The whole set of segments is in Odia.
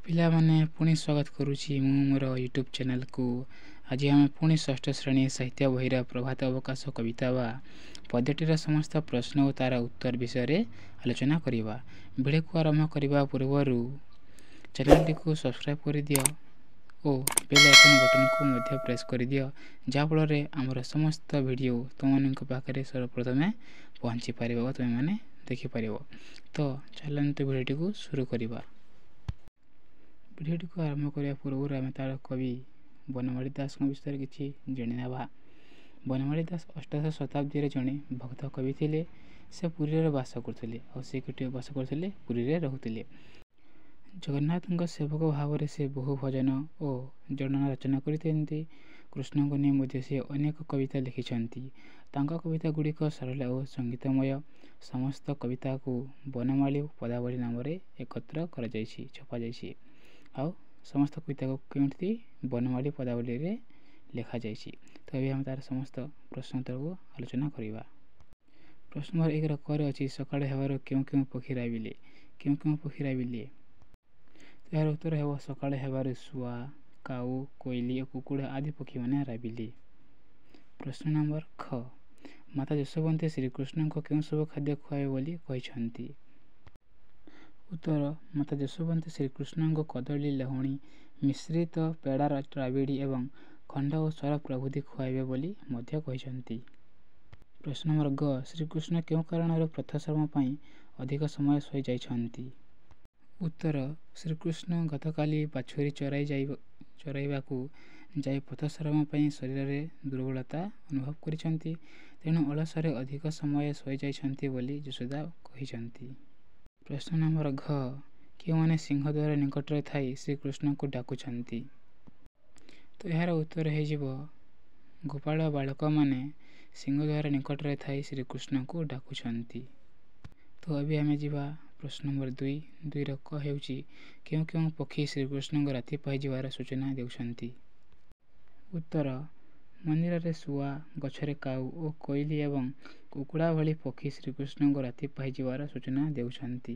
ପିଲାମାନେ ପୁଣି ସ୍ୱାଗତ କରୁଛି ମୁଁ ମୋର ୟୁଟ୍ୟୁବ୍ ଚ୍ୟାନେଲକୁ। ଆଜି ଆମେ ପୁଣି ଷଷ୍ଠ ଶ୍ରେଣୀ ସାହିତ୍ୟ ବହିର ପ୍ରଭାତ ଅବକାଶ କବିତା ବା ପଦ୍ୟଟିର ସମସ୍ତ ପ୍ରଶ୍ନ ଓ ତା'ର ଉତ୍ତର ବିଷୟରେ ଆଲୋଚନା କରିବା। ଭିଡ଼ିଓକୁ ଆରମ୍ଭ କରିବା ପୂର୍ବରୁ ଚ୍ୟାନେଲଟିକୁ ସବସ୍କ୍ରାଇବ୍ କରିଦିଅ ଓ ବେଲ୍ ଆଇକନ୍ ବଟନକୁ ମଧ୍ୟ ପ୍ରେସ୍ କରିଦିଅ, ଯାହାଫଳରେ ଆମର ସମସ୍ତ ଭିଡ଼ିଓ ତୁମମାନଙ୍କ ପାଖରେ ସର୍ବପ୍ରଥମେ ପହଞ୍ଚି ପାରିବ ଓ ତୁମେମାନେ ଦେଖିପାରିବ। ତ ଚାଲନ୍ତୁ ଭିଡ଼ିଓଟିକୁ ଶୁରୁ କରିବା। ଭିଡ଼ିଓଟିକୁ ଆରମ୍ଭ କରିବା ପୂର୍ବରୁ ଆମେ ତା'ର କବି ବନମାଳୀ ଦାସଙ୍କ ବିଷୟରେ କିଛି ଜାଣିନେବା। ବନମାଳୀ ଦାସ ଅଷ୍ଟାଦଶ ଶତାବ୍ଦୀରେ ଜଣେ ଭକ୍ତ କବି ଥିଲେ। ସେ ପୁରୀରେ ବାସ କରୁଥିଲେ ଆଉ ସେ ଗୋଟିଏ ବାସ କରୁଥିଲେ ପୁରୀରେ ରହୁଥିଲେ। ଜଗନ୍ନାଥଙ୍କ ସେବକ ଭାବରେ ସେ ବହୁ ଭଜନ ଓ ଜଣାଣ ରଚନା କରିଥାନ୍ତି। କୃଷ୍ଣଙ୍କୁ ନେଇ ମଧ୍ୟ ସେ ଅନେକ କବିତା ଲେଖିଛନ୍ତି। ତାଙ୍କ କବିତା ଗୁଡ଼ିକ ସରଳ ଓ ସଙ୍ଗୀତମୟ। ସମସ୍ତ କବିତାକୁ ବନମାଳୀ ପଦାବଳୀ ନାମରେ ଏକତ୍ର କରାଯାଇଛି, ଛପାଯାଇଛି। ଆଉ ସମସ୍ତ କବିତାକୁ କେଉଁଠି ବନମାଳୀ ପଦାବଳୀରେ ଲେଖାଯାଇଛି। ତ ଏବେ ଆମେ ତା'ର ସମସ୍ତ ପ୍ରଶ୍ନ ଉତ୍ତରକୁ ଆଲୋଚନା କରିବା। ପ୍ରଶ୍ନ ନମ୍ବର 1ର କରେ ଅଛି, ସକାଳେ ହେବାରୁ କେଉଁ କେଉଁ ପକ୍ଷୀ ରାବିଲେ? କେଉଁ କେଉଁ ପକ୍ଷୀ ରାବିଲେ? ଏହାର ଉତ୍ତର ହେବ, ସକାଳେ ହେବାରୁ ଶୁଆ, କାଉ, କୋଇଲି ଓ କୁକୁଡ଼ା ଆଦି ପକ୍ଷୀମାନେ ରାବିଲେ। ପ୍ରଶ୍ନ ନମ୍ବର ଖ, ମାତା ଯଶୋବନ୍ତୀ ଶ୍ରୀକୃଷ୍ଣଙ୍କୁ କେଉଁ ସବୁ ଖାଦ୍ୟ ଖୁଆଇବେ ବୋଲି କହିଛନ୍ତି? ଉତ୍ତର, ମାତା ଯଶୋବନ୍ତୀ ଶ୍ରୀକୃଷ୍ଣଙ୍କୁ କଦଳୀ, ଲହୁଣୀ ମିଶ୍ରିତ ପେଡ଼ା, ରାବିଡ଼ି ଏବଂ ଖଣ୍ଡ ଓ ସ୍ୱର ପ୍ରଭୃତି ଖୁଆଇବେ ବୋଲି ମଧ୍ୟ କହିଛନ୍ତି। ପ୍ରଶ୍ନ ନମ୍ବର ଗ, ଶ୍ରୀକୃଷ୍ଣ କେଉଁ କାରଣରୁ ପଥଶ୍ରମ ପାଇଁ ଅଧିକ ସମୟ ଶୋଇଯାଇଛନ୍ତି? ଉତ୍ତର, ଶ୍ରୀକୃଷ୍ଣ ଗତକାଲି ବାଛୁରୀ ଚରାଇବାକୁ ଯାଇ ପଥଶ୍ରମ ପାଇଁ ଶରୀରରେ ଦୁର୍ବଳତା ଅନୁଭବ କରିଛନ୍ତି। ତେଣୁ ଅଳସରେ ଅଧିକ ସମୟ ଶୋଇଯାଇଛନ୍ତି ବୋଲି ଯଶୋଦା କହିଛନ୍ତି। ପ୍ରଶ୍ନ ନମ୍ବର ଘ, କେଉଁମାନେ ସିଂହଦ୍ୱାର ନିକଟରେ ଥାଇ ଶ୍ରୀକୃଷ୍ଣଙ୍କୁ ଡାକୁଛନ୍ତି? ତ ଏହାର ଉତ୍ତର ହୋଇଯିବ, ଗୋପାଳ ବାଳକମାନେ ସିଂହଦ୍ୱାର ନିକଟରେ ଥାଇ ଶ୍ରୀକୃଷ୍ଣଙ୍କୁ ଡାକୁଛନ୍ତି। ତ ଏବେ ଆମେ ଯିବା ପ୍ରଶ୍ନ ନମ୍ବର 2। 2ର କ ହେଉଛି, କେଉଁ କେଉଁ ପକ୍ଷୀ ଶ୍ରୀକୃଷ୍ଣଙ୍କୁ ରାତି ପାହିଯିବାର ସୂଚନା ଦେଉଛନ୍ତି? ଉତ୍ତର, ମନ୍ଦିରରେ ଶୁଆ, ଗଛରେ କାଉ ଓ କୋଇଲି ଏବଂ କୁକୁଡ଼ା ଭଳି ପକ୍ଷୀ ଶ୍ରୀକୃଷ୍ଣଙ୍କୁ ରାତି ପାହିଯିବାର ସୂଚନା ଦେଉଛନ୍ତି।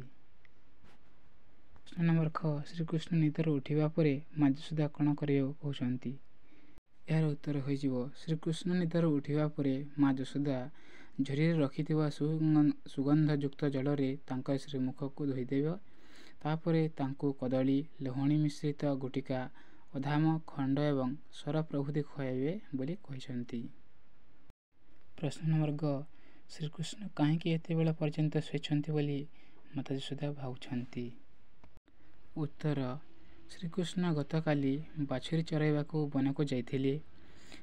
ପ୍ରଶ୍ନ ନମ୍ବର ଖ, ଶ୍ରୀକୃଷ୍ଣ ନିଦରୁ ଉଠିବା ପରେ ମା ଯଶୋଦା କ'ଣ କରିବାକୁ କହୁଛନ୍ତି? ଏହାର ଉତ୍ତର ହୋଇଯିବ, ଶ୍ରୀକୃଷ୍ଣ ନିଦରୁ ଉଠିବା ପରେ ମା ଯଶୋଦା ଝୁରିରେ ରଖିଥିବା ସୁଗନ୍ଧଯୁକ୍ତ ଜଳରେ ତାଙ୍କ ଶ୍ରୀମୁଖକୁ ଧୋଇଦେବେ। ତାପରେ ତାଙ୍କୁ କଦଳୀ, ଲହୁଣୀ ମିଶ୍ରିତ ଗୁଟିକା, ଅଧାମ, ଖଣ୍ଡ ଏବଂ ସ୍ୱର ପ୍ରଭୃତି ଖୁଆଇବେ ବୋଲି କହିଛନ୍ତି। ପ୍ରଶ୍ନ ନମ୍ବର ଗ, ଶ୍ରୀକୃଷ୍ଣ କାହିଁକି ଏତେବେଳ ପର୍ଯ୍ୟନ୍ତ ଶୋଇଛନ୍ତି ବୋଲି ମାତା ଯଶୋଦା ଭାବୁଛନ୍ତି? ଉତ୍ତର, ଶ୍ରୀକୃଷ୍ଣ ଗତକାଲି ବାଛୁରୀ ଚରାଇବାକୁ ବନକୁ ଯାଇଥିଲେ।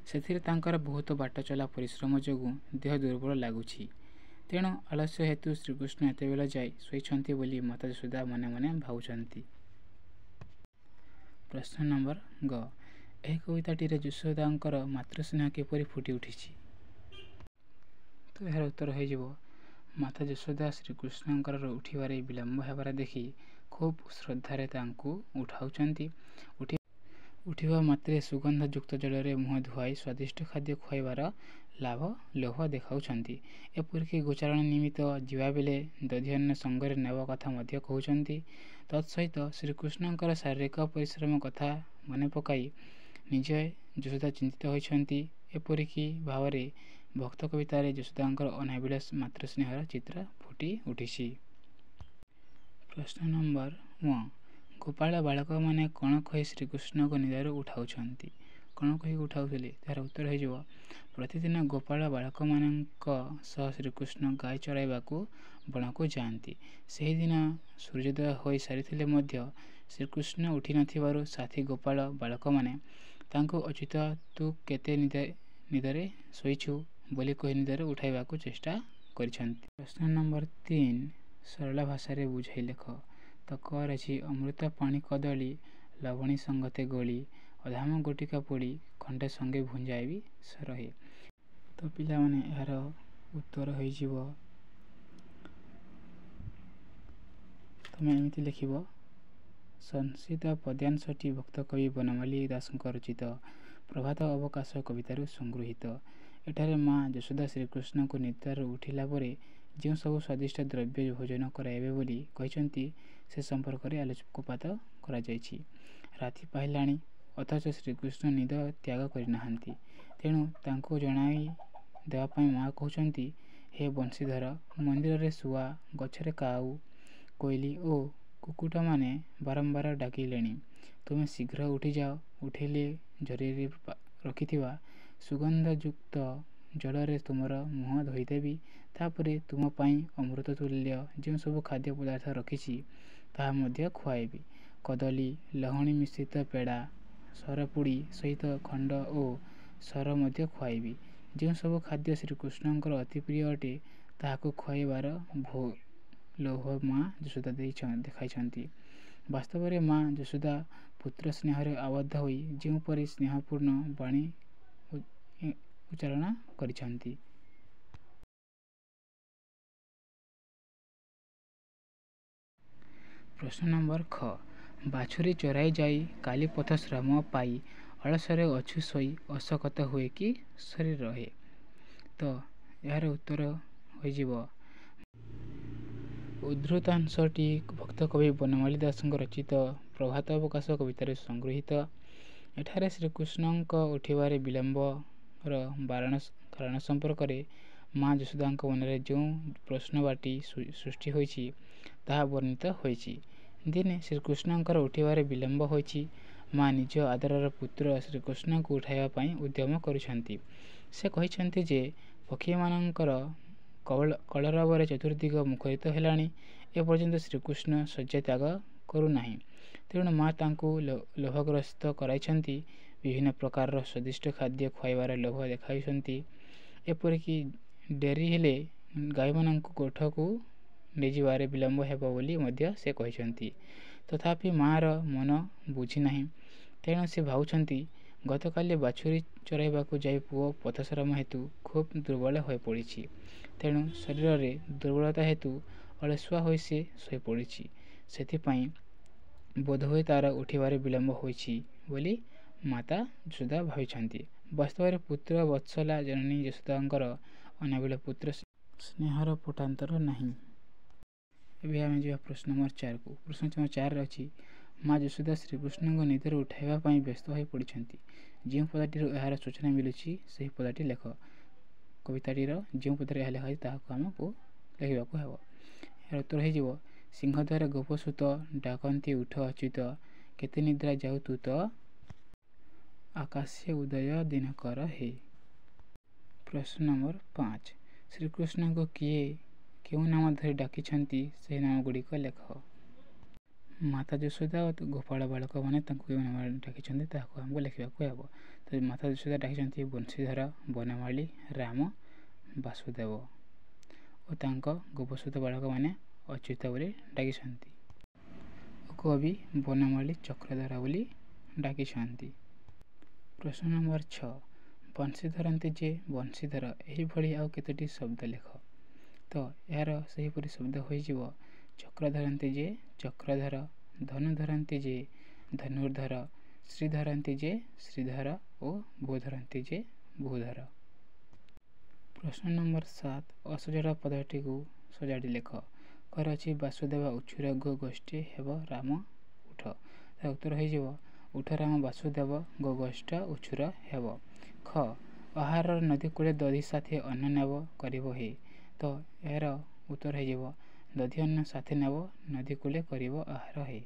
ସେଥିରେ ତାଙ୍କର ବହୁତ ବାଟ ଚଲା ପରିଶ୍ରମ ଯୋଗୁଁ ଦେହ ଦୁର୍ବଳ ଲାଗୁଛି। ତେଣୁ ଆଳସ୍ୟ ହେତୁ ଶ୍ରୀକୃଷ୍ଣ ଏତେବେଳ ଯାଇ ଶୋଇଛନ୍ତି ବୋଲି ମାତା ଯଶୋଦା ମନେ ମନେ ଭାବୁଛନ୍ତି। ପ୍ରଶ୍ନ ନମ୍ବର ଗ, ଏହି କବିତାଟିରେ ଯଶୋଦାଙ୍କର ମାତୃସ୍ନେହ କିପରି ଫୁଟି ଉଠିଛି? ତ ଏହାର ଉତ୍ତର ହୋଇଯିବ, ମାତା ଯଶୋଦା ଶ୍ରୀକୃଷ୍ଣଙ୍କର ଉଠିବାରେ ବିଳମ୍ବ ହେବାର ଦେଖି ଖୁବ୍ ଶ୍ରଦ୍ଧାରେ ତାଙ୍କୁ ଉଠାଉଛନ୍ତି। ଉଠିବା ମାତ୍ରେ ସୁଗନ୍ଧଯୁକ୍ତ ଜଳରେ ମୁହଁ ଧୁଆଇ ସ୍ୱାଦିଷ୍ଟ ଖାଦ୍ୟ ଖୁଆଇବାର ଲୋଭ ଦେଖାଉଛନ୍ତି। ଏପରିକି ଗୋଚାରଣ ନିମିତ୍ତ ଯିବାବେଳେ ଦଧିଅନ୍ନ ସଙ୍ଗରେ ନେବା କଥା ମଧ୍ୟ କହୁଛନ୍ତି। ତତ୍ସହିତ ଶ୍ରୀକୃଷ୍ଣଙ୍କର ଶାରୀରିକ ପରିଶ୍ରମ କଥା ମନେ ପକାଇ ନିଜେ ଯଶୋଦା ଚିନ୍ତିତ ହୋଇଛନ୍ତି। ଏପରିକି ଭାବରେ ଭକ୍ତ କବିତାରେ ଯଶୋଦାଙ୍କର ଅନାବିଳ ମାତୃସ୍ନେହର ଚିତ୍ର ଫୁଟି ଉଠିଛି। ପ୍ରଶ୍ନ ନମ୍ବର 1, ଗୋପାଳ ବାଳକମାନେ କ'ଣ କହି ଶ୍ରୀକୃଷ୍ଣଙ୍କୁ ନିଦରୁ ଉଠାଉଛନ୍ତି? କ'ଣ କହି ଉଠାଉଥିଲେ? ତାହାର ଉତ୍ତର ହୋଇଯିବ, ପ୍ରତିଦିନ ଗୋପାଳ ବାଳକମାନଙ୍କ ସହ ଶ୍ରୀକୃଷ୍ଣ ଗାଈ ଚରାଇବାକୁ ବଣକୁ ଯାଆନ୍ତି। ସେହିଦିନ ସୂର୍ଯ୍ୟୋଦୟ ହୋଇ ସାରିଥିଲେ ମଧ୍ୟ ଶ୍ରୀକୃଷ୍ଣ ଉଠି ନଥିବାରୁ ସାଥୀ ଗୋପାଳ ବାଳକମାନେ ତାଙ୍କୁ ଅଚ୍ୟୁତ ତୁ କେତେ ନିଦରେ ଶୋଇଛୁ ବୋଲି କହି ନିଦରୁ ଉଠାଇବାକୁ ଚେଷ୍ଟା କରିଛନ୍ତି। ପ୍ରଶ୍ନ ନମ୍ବର 3, ସରଳ ଭାଷାରେ ବୁଝାଇ ଲେଖ। ତ କରେ ଅଛି, ଅମୃତ ପାଣି କଦଳୀ, ଲବଣୀ ସଙ୍ଗତେ ଗୋଳି, ଅଧାମ ଗୁଟିକା ପୋଡ଼ି, ଖଣ୍ଡେ ସଙ୍ଗେ ଭୁଞ୍ଜାଏ ବି ରହେ। ତ ପିଲାମାନେ ଏହାର ଉତ୍ତର ହୋଇଯିବ, ତମେ ଏମିତି ଲେଖିବ, ସଂସ୍କୃତ ପଦ୍ୟାଂଶଟି ଭକ୍ତ କବି ବନମାଳୀ ଦାସଙ୍କ ରଚିତ ପ୍ରଭାତ ଅବକାଶ କବିତାରୁ ସଂଗୃହୀତ। ଏଠାରେ ମା ଯଶୋଦା ଶ୍ରୀକୃଷ୍ଣଙ୍କୁ ନିଦରୁ ଉଠିଲା ପରେ ଯେଉଁ ସବୁ ସ୍ୱାଦିଷ୍ଟ ଦ୍ରବ୍ୟ ଭୋଜନ କରାଇବେ ବୋଲି କହିଛନ୍ତି ସେ ସମ୍ପର୍କରେ ଆଲୋକପାତ କରାଯାଇଛି। ରାତି ପାହିଲାଣି ଅଥଚ ଶ୍ରୀକୃଷ୍ଣ ନିଦ ତ୍ୟାଗ କରିନାହାନ୍ତି। ତେଣୁ ତାଙ୍କୁ ଜଣାଇ ଦେବା ପାଇଁ ମା କହୁଛନ୍ତି, ହେ ବଂଶୀଧର, ମନ୍ଦିରରେ ଶୁଆ, ଗଛରେ କାଉ, କୋଇଲି ଓ କୁକୁଟମାନେ ବାରମ୍ବାର ଡାକିଲେଣି। ତୁମେ ଶୀଘ୍ର ଉଠିଯାଅ। ଉଠିଲେ ଜରିରେ ରଖିଥିବା ସୁଗନ୍ଧଯୁକ୍ତ ଜଳରେ ତୁମର ମୁହଁ ଧୋଇଦେବି। ତାପରେ ତୁମ ପାଇଁ ଅମୃତ ତୁଲ୍ୟ ଯେଉଁ ସବୁ ଖାଦ୍ୟ ପଦାର୍ଥ ରଖିଛି ତାହା ମଧ୍ୟ ଖୁଆଇବି। କଦଳୀ, ଲହୁଣୀ ମିଶ୍ରିତ ପେଡ଼ା, ସରପୁଡ଼ି ସହିତ ଖଣ୍ଡ ଓ ସର ମଧ୍ୟ ଖୁଆଇବି। ଯେଉଁ ସବୁ ଖାଦ୍ୟ ଶ୍ରୀକୃଷ୍ଣଙ୍କର ଅତି ପ୍ରିୟ ଅଟେ ତାହାକୁ ଖୁଆଇବାର ଲୋଭ ମା ଯଶୋଦା ଦେଖାଇଛନ୍ତି। ବାସ୍ତବରେ ମା ଯଶୋଦା ପୁତ୍ର ସ୍ନେହରେ ଆବଦ୍ଧ ହୋଇ ଯେଉଁପରି ସ୍ନେହପୂର୍ଣ୍ଣ ବାଣୀ ଉଚ୍ଚାରଣ କରିଛନ୍ତି। ପ୍ରଶ୍ନ ନମ୍ବର ଖ। ବାଛୁରୀ ଚରାଇ ଯାଇ କାଲି ପଥ ଶ୍ରମ ପାଇ ଅଳସରେ ଅଛୁ ଶୋଇ ଅଶକତ ହୁଏ କି ଶରୀର ରହେ? ତ ଏହାର ଉତ୍ତର ହୋଇଯିବ ଉଦ୍ଧୃତାଂଶଟି ଭକ୍ତକବି ବନମାଳୀ ଦାସଙ୍କ ରଚିତ ପ୍ରଭାତ ଅବକାଶ କବିତାରେ ସଂଗୃହୀତ। ଏଠାରେ ଶ୍ରୀକୃଷ୍ଣଙ୍କ ଉଠିବାରେ ବିଳମ୍ବର କାରଣ ସମ୍ପର୍କରେ ମା ଯଶୋଦାଙ୍କ ମନରେ ଯେଉଁ ପ୍ରଶ୍ନବାଟୀ ସୃଷ୍ଟି ହୋଇଛି ତାହା ବର୍ଣ୍ଣିତ ହୋଇଛି। ଦିନେ ଶ୍ରୀକୃଷ୍ଣଙ୍କର ଉଠିବାରେ ବିଳମ୍ବ ହୋଇଛି। ମା ନିଜ ଆଦରର ପୁତ୍ର ଶ୍ରୀକୃଷ୍ଣଙ୍କୁ ଉଠାଇବା ପାଇଁ ଉଦ୍ୟମ କରୁଛନ୍ତି। ସେ କହିଛନ୍ତି ଯେ ପକ୍ଷୀମାନଙ୍କର କଳରବରେ ଚତୁର୍ଦିଗ ମୁଖରିତ ହେଲାଣି, ଏପର୍ଯ୍ୟନ୍ତ ଶ୍ରୀକୃଷ୍ଣ ଶଯ୍ୟା ତ୍ୟାଗ କରୁନାହିଁ। ତେଣୁ ମା ତାଙ୍କୁ ଲୋଭଗ୍ରସ୍ତ କରାଇଛନ୍ତି। ବିଭିନ୍ନ ପ୍ରକାରର ସ୍ୱାଦିଷ୍ଟ ଖାଦ୍ୟ ଖୁଆଇବାର ଲୋଭ ଦେଖାଇଛନ୍ତି। ଏପରିକି ଡେରି ହେଲେ ଗାଈମାନଙ୍କୁ ଗୋଠକୁ ନେଇଯିବାରେ ବିଳମ୍ବ ହେବ ବୋଲି ମଧ୍ୟ ସେ କହିଛନ୍ତି। ତଥାପି ମା'ର ମନ ବୁଝିନାହିଁ। ତେଣୁ ସେ ଭାବୁଛନ୍ତି, ଗତକାଲି ବାଛୁରୀ ଚରାଇବାକୁ ଯାଇ ପୁଅ ପଥଶ୍ରମ ହେତୁ ଖୁବ୍ ଦୁର୍ବଳ ହୋଇପଡ଼ିଛି। ତେଣୁ ଶରୀରରେ ଦୁର୍ବଳତା ହେତୁ ଅଳସୁଆ ହୋଇ ସେ ଶୋଇପଡ଼ିଛି। ସେଥିପାଇଁ ବୋଧହୁଏ ତାର ଉଠିବାରେ ବିଳମ୍ବ ହୋଇଛି ବୋଲି ମାତା ଯଶୋଦା ଭାବିଛନ୍ତି। ବାସ୍ତବରେ ପୁତ୍ର ବତ୍ସଲା ଜନନୀ ଯଶୋଦାଙ୍କର ଅନାବିଳ ପୁତ୍ର ସ୍ନେହର ପଟାନ୍ତର ନାହିଁ। ଏବେ ଆମେ ଯିବା ପ୍ରଶ୍ନ ନମ୍ବର 4କୁ। ପ୍ରଶ୍ନ ନମ୍ବର 4ରେ ଅଛି, ମା ଯଶୋଦା ଶ୍ରୀକୃଷ୍ଣଙ୍କ ନିଦରୁ ଉଠାଇବା ପାଇଁ ବ୍ୟସ୍ତ ହୋଇ ପଡ଼ିଛନ୍ତି। ଯେଉଁ ପଦଟିରୁ ଏହାର ସୂଚନା ମିଳୁଛି ସେହି ପଦଟି ଲେଖ। କବିତାଟିର ଯେଉଁ ପଦରେ ଏହା ଲେଖାଯାଇଛି ତାହାକୁ ଆମକୁ ଲେଖିବାକୁ ହେବ। ଏହାର ଉତ୍ତର ହୋଇଯିବ, ସିଂହଦ୍ୱାର ଗୋପସୂତ ଡାକନ୍ତି ଉଠ ଅଚ୍ୟୁତ, କେତେ ନିଦ୍ରା ଯାଉ ତୁ ତ ଆକାଶେ ଉଦୟ ଦିନକର ହେ। ପ୍ରଶ୍ନ ନମ୍ବର 5, ଶ୍ରୀକୃଷ୍ଣଙ୍କୁ କିଏ କେଉଁ ନାମ ଧରି ଡାକିଛନ୍ତି ସେହି ନାମଗୁଡ଼ିକ ଲେଖ। ମାତା ଯଶୋଦା ଓ ଗୋପାଳ ବାଳକମାନେ ତାଙ୍କୁ କେଉଁ ନାମ ଡାକିଛନ୍ତି ତାହାକୁ ଆମକୁ ଲେଖିବାକୁ ହେବ। ତ ମାତା ଯଶୋଦା ଡାକିଛନ୍ତି ବଂଶୀଧର, ବନମାଳୀ, ରାମ, ବାସୁଦେବ ଓ ତାଙ୍କ ଗୋପସୂତ ବାଳକମାନେ ଅଚ୍ୟୁତ ବୋଲି ଡାକିଛନ୍ତି। କବି ବନମାଳୀ ଚକ୍ରଧର ବୋଲି ଡାକିଛନ୍ତି। ପ୍ରଶ୍ନ ନମ୍ବର 6, ବଂଶୀ ଧରନ୍ତି ଯେ ବଂଶୀଧର, ଏହିଭଳି ଆଉ କେତୋଟି ଶବ୍ଦ ଲେଖ। ତ ଏହାର ସେହିପରି ଶବ୍ଦ ହୋଇଯିବ, ଚକ୍ର ଧରନ୍ତି ଯେ ଚକ୍ରଧର, ଧନୁ ଧରନ୍ତି ଯେ ଧନୁର୍ଧର, ଶ୍ରୀ ଧରନ୍ତି ଯେ ଶ୍ରୀଧର ଓ ଭୂ ଧରନ୍ତି ଯେ ଭୂଧର। ପ୍ରଶ୍ନ ନମ୍ବର 7, ଅସଜଡ଼ା ପଦଟିକୁ ସଜାଡ଼ି ଲେଖ। କରେ ଅଛି ବାସୁଦେବ ଉଛୁର ଗୋ ଗୋଷ୍ଠୀ ହେବ ରାମ ଉଠ। ତାର ଉତ୍ତର ହୋଇଯିବ, ଉଠ ରାମ ବାସୁଦେବ ଗୋ ଗୋଷ୍ଠ ଉଛୁର ହେବ। ଖ, ଆହାରର ନଦୀ କୂଳେ ଦଧି ସାଥେ ଅନ୍ନ ନେବ କରିବ ହେ। ତ ଏହାର ଉତ୍ତର ହୋଇଯିବ, ଦଧି ଅନ୍ନ ସାଥେ ନେବ ନଦୀ କୂଳେ କରିବ ଆହାର ହେ।